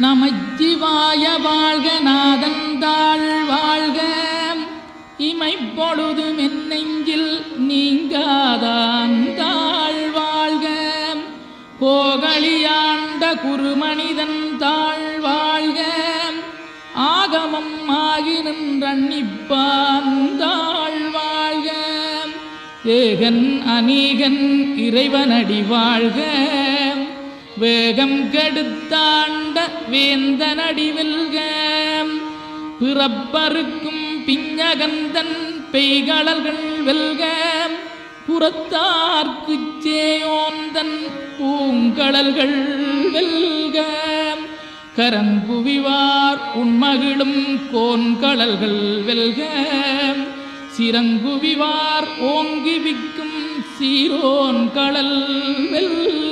நமச்சிவாய வாழ்க நாதந்தாள் வாழ்க இமைப்பொழுதும் என் நெஞ்சில் நீங்காதாந்தாள் வாழ்க கோகலியாண்ட குருமனிதன் தாழ் வாழ்க ஆகமம் ஆகி நின்றன்னிப்பான் தாழ் வாழ்க ஏகன் அநீகன் இறைவனடி வாழ்க வேகம் கெடுத்தாண்ட வேந்தனடி வெல்க பிறப்பருக்கும் பிஞகந்தன் பெய்களல்கள் வெல்க புறத்தார்க்குச் சேயோந்தன் பூங்கடல்கள் வெல்க கரங்குவிவார் உண்மகிழும் கோன்கடல்கள் வெல்க சிறங்குவிவார் ஓங்கி விக்கும் சீரோன் கடல் வெல்க.